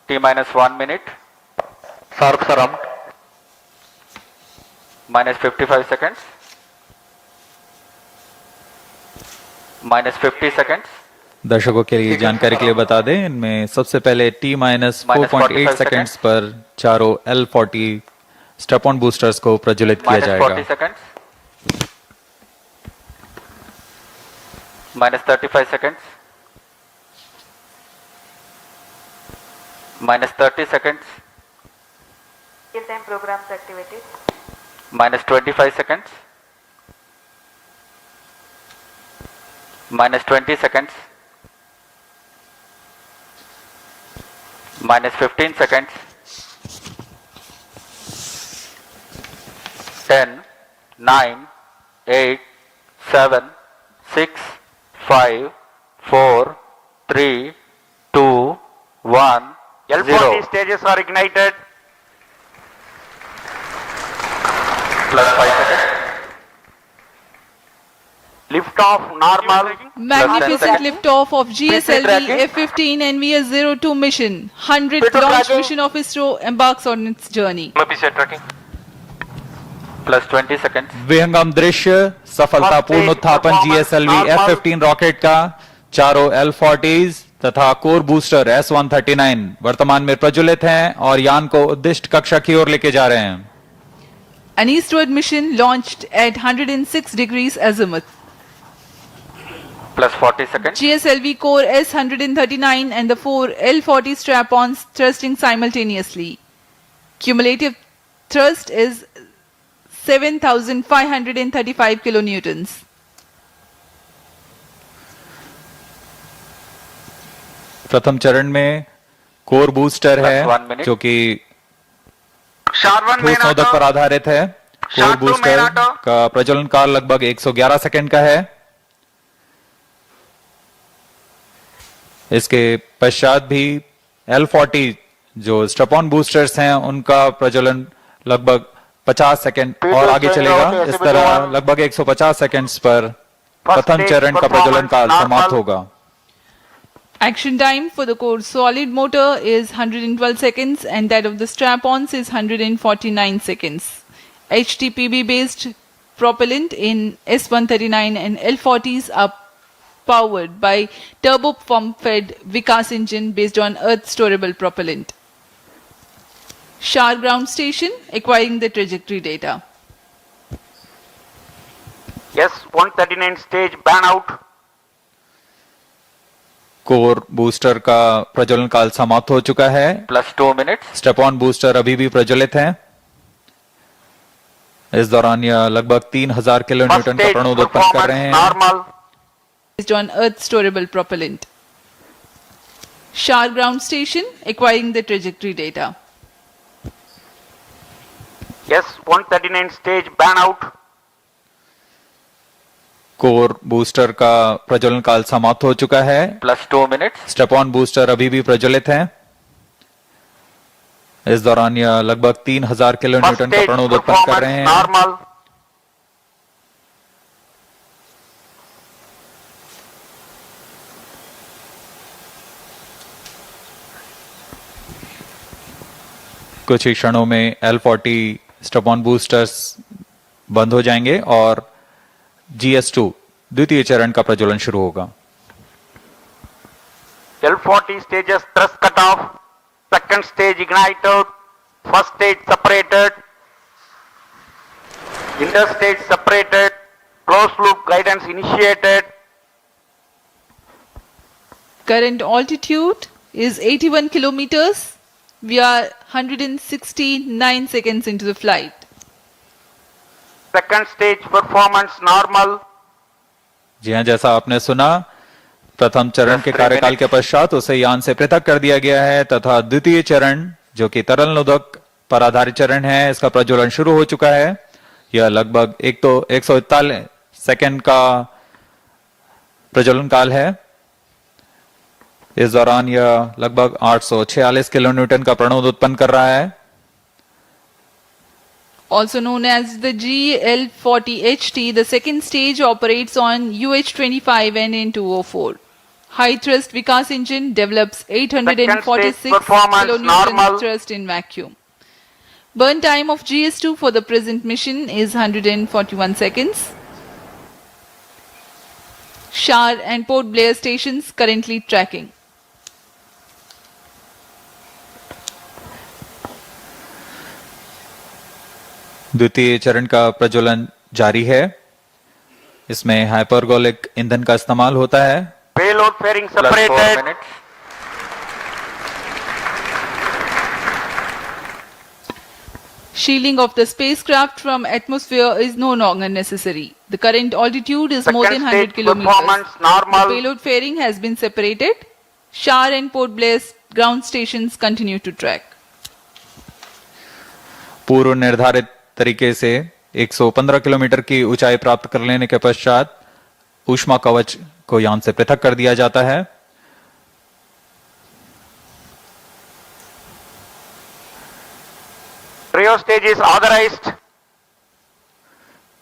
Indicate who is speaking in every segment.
Speaker 1: T minus 1 minute.
Speaker 2: Sharp surround.
Speaker 1: Minus 55 seconds. Minus 50 seconds.
Speaker 3: दर्शकों के लिए जानकारी के लिए बता दें, इनमें सबसे पहले T minus 4.8 सेकेंड्स पर चारों L40 स्टेप ऑन बूस्टर्स को प्रज्वलित किया
Speaker 1: Minus
Speaker 3: जाएगा।
Speaker 1: 40 seconds. Minus 35 seconds. Minus 30 seconds.
Speaker 4: Real-time programs activated.
Speaker 1: Minus 25 seconds. Minus 20 seconds. Minus 15 seconds. 10, 9, 8, 7, 6, 5, 4, 3, 2, 1,
Speaker 2: L40
Speaker 1: 0.
Speaker 2: stages are ignited.
Speaker 1: Plus 5 seconds.
Speaker 2: Lift off normal.
Speaker 5: Magnificent
Speaker 1: seconds.
Speaker 5: liftoff of GSLV
Speaker 1: tracking.
Speaker 5: F-15 NVS-02 mission. 100th
Speaker 2: Petrol
Speaker 5: launch
Speaker 2: tracking.
Speaker 5: mission of ISRO embarks on its journey.
Speaker 2: tracking.
Speaker 1: Plus 20 seconds.
Speaker 3: विहंगम दृश्य, सफलतापूर्ण
Speaker 2: First stage
Speaker 3: उत्थापन
Speaker 2: performance
Speaker 3: GSLV
Speaker 2: normal.
Speaker 3: F-15 rocket का चारों L40s तथा core booster S-139 वर्तमान में प्रज्वलित हैं और यान को उद्दिष्ट कक्षा की ओर लेके जा रहे हैं।
Speaker 5: An eastward mission launched at 106 degrees azimuth.
Speaker 1: Plus 40 seconds.
Speaker 5: GSLV core S-139 and the 4 L-40 strap-ons thrusting simultaneously. Cumulative thrust is 7,535 kilonewtons.
Speaker 3: प्रथम चरण में कोर बूस्टर
Speaker 1: Plus
Speaker 3: है
Speaker 1: 1 minute.
Speaker 3: जो कि
Speaker 2: Sharp
Speaker 3: ठोस नोदक पर आधारित है। Core
Speaker 2: Shot to
Speaker 3: booster
Speaker 2: main auto.
Speaker 3: का प्रज्वलन काल लगभग 111 सेकंड का है। इसके पश्चात भी L40 जो स्ट्रप-ऑन बूस्टर्स हैं उनका प्रज्वलन लगभग 50 सेकंड और आगे चलेगा। इस तरह लगभग 150 सेकंड्स पर प्रथम चरण का प्रज्वलन काल समाप्त होगा।
Speaker 5: Action time for the core solid motor is 112 seconds and that of the strap-ons is 149 seconds. HTPB based propellant in S-139 and L-40s are powered by turbo pump fed Vikas engine based on earth storable propellant. Shar ground station acquiring the trajectory data.
Speaker 2: S-139 stage ban out.
Speaker 3: Core booster का प्रज्वलन काल समाप्त हो चुका है।
Speaker 1: Plus 2 minutes.
Speaker 3: Step on booster अभी भी प्रज्वलित हैं। इस दौरान यह लगभग 3000 किलो
Speaker 2: First
Speaker 3: न्यूटन का
Speaker 2: stage
Speaker 3: प्रणोद उत्पन्न कर रहे
Speaker 2: performance
Speaker 3: हैं।
Speaker 2: normal.
Speaker 5: Based on earth storable propellant. Shar ground station acquiring the trajectory data.
Speaker 2: S-139 stage ban out.
Speaker 3: Core booster का प्रज्वलन काल समाप्त हो चुका है।
Speaker 1: Plus 2 minutes.
Speaker 3: Step on booster अभी भी प्रज्वलित हैं। इस दौरान यह लगभग 3000 किलो
Speaker 2: First
Speaker 3: न्यूटन का
Speaker 2: stage
Speaker 3: प्रणोद उत्पन्न कर रहे
Speaker 2: performance
Speaker 3: हैं।
Speaker 2: normal.
Speaker 3: कुछ ही क्षणों में L40 स्टेप ऑन बूस्टर्स बंद हो जाएंगे और GS2 द्वितीय चरण का प्रज्वलन शुरू होगा।
Speaker 2: L-40 stages thrust cut off. Second stage ignited. First stage separated. Interstage separated. Closed loop guidance initiated.
Speaker 5: Current altitude is 81 kilometers. We are 169 seconds into the flight.
Speaker 2: Second stage performance normal.
Speaker 3: जी हाँ, जैसा आपने सुना, प्रथम चरण के कार्यकाल के पश्चात उसे यान से पृथक कर दिया गया है तथा द्वितीय चरण जो कि तरल नोदक पर आधारित चरण है, इसका प्रज्वलन शुरू हो चुका है। यह लगभग 141 सेकंड का प्रज्वलन काल है। इस दौरान यह लगभग 846 किलो न्यूटन का प्रणोद उत्पन्न कर रहा है।
Speaker 5: Also known as the GL40HT, the second stage operates on UH-25 and N204. High thrust Vikas engine develops
Speaker 2: Second
Speaker 5: 846
Speaker 2: stage performance
Speaker 5: kilonewton
Speaker 2: normal.
Speaker 5: thrust in vacuum. Burn time of GS2 for the present mission is 141 seconds. Shar and Port Blair stations currently tracking.
Speaker 3: द्वितीय चरण का प्रज्वलन जारी है। इसमें hypergolic ईंधन का इस्तेमाल होता है।
Speaker 2: Payload fairing
Speaker 1: Plus 4
Speaker 2: separated.
Speaker 1: minutes.
Speaker 5: Shielding of the spacecraft from atmosphere is no longer necessary. The current altitude is more than
Speaker 2: Second
Speaker 5: 100
Speaker 2: stage
Speaker 5: kilometers.
Speaker 2: performance
Speaker 5: The
Speaker 2: normal.
Speaker 5: payload fairing has been separated. Shar and Port Blair ground stations continue to track.
Speaker 3: पूर्व निर्धारित तरीके से 115 kilometre की ऊंचाई प्राप्त कर लेने के पश्चात ऊष्मा कवच को यान से पृथक कर दिया जाता है।
Speaker 2: Trio stage is authorized.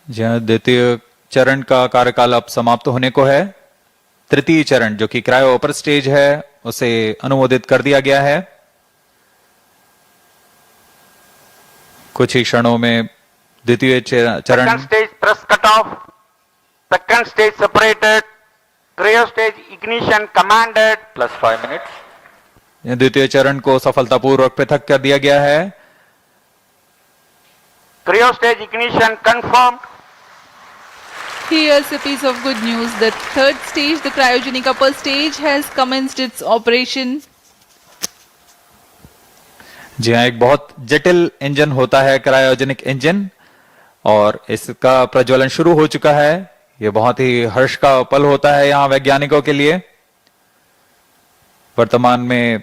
Speaker 3: जहां द्वितीय चरण का कार्यकाल अब समाप्त होने को है। तृतीय चरण जो कि क्रायो अपर स्टेज है उसे अनुमोदित कर दिया गया है। कुछ ही क्षणों में द्वितीय चरण
Speaker 2: Second stage thrust cutoff. Second stage separated. Trio stage ignition commanded.
Speaker 1: Plus 5 minutes.
Speaker 3: द्वितीय चरण को सफलतापूर्वक पृथक कर दिया गया है।
Speaker 2: Trio stage ignition confirmed.
Speaker 5: Here's a piece of good news. The third stage, the cryogenic upper stage, has commenced its operation.
Speaker 3: जी हाँ, एक बहुत जटिल इंजन होता है क्रायोजेनिक इंजन और इसका प्रज्वलन शुरू हो चुका है। यह बहुत ही हर्ष का पल होता है यहाँ वैज्ञानिकों के लिए। वर्तमान में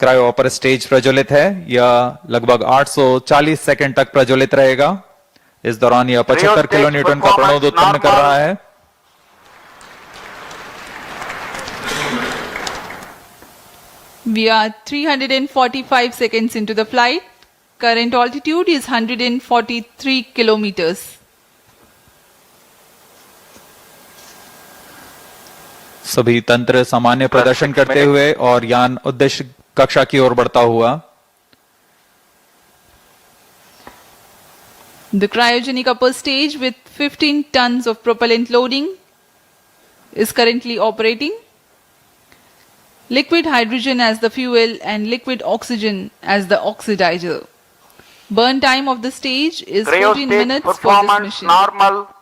Speaker 3: क्रायो अपर स्टेज प्रज्वलित है। यह लगभग 840 सेकंड तक प्रज्वलित रहेगा। इस दौरान यह 75 किलो न्यूटन का प्रणोद उत्पन्न कर रहा है।
Speaker 5: We are 345 seconds into the flight. Current altitude is 143 kilometers.
Speaker 3: सभी तंत्र सामान्य प्रदर्शन करते हुए और यान उद्देश्य कक्षा की ओर बढ़ता हुआ।
Speaker 5: The cryogenic upper stage with 15 tons of propellant loading is currently operating. Liquid hydrogen as the fuel and liquid oxygen as the oxidizer. Burn time of the stage is
Speaker 2: Trio
Speaker 5: 14
Speaker 2: stage
Speaker 5: minutes for this
Speaker 2: performance
Speaker 5: mission.
Speaker 2: normal.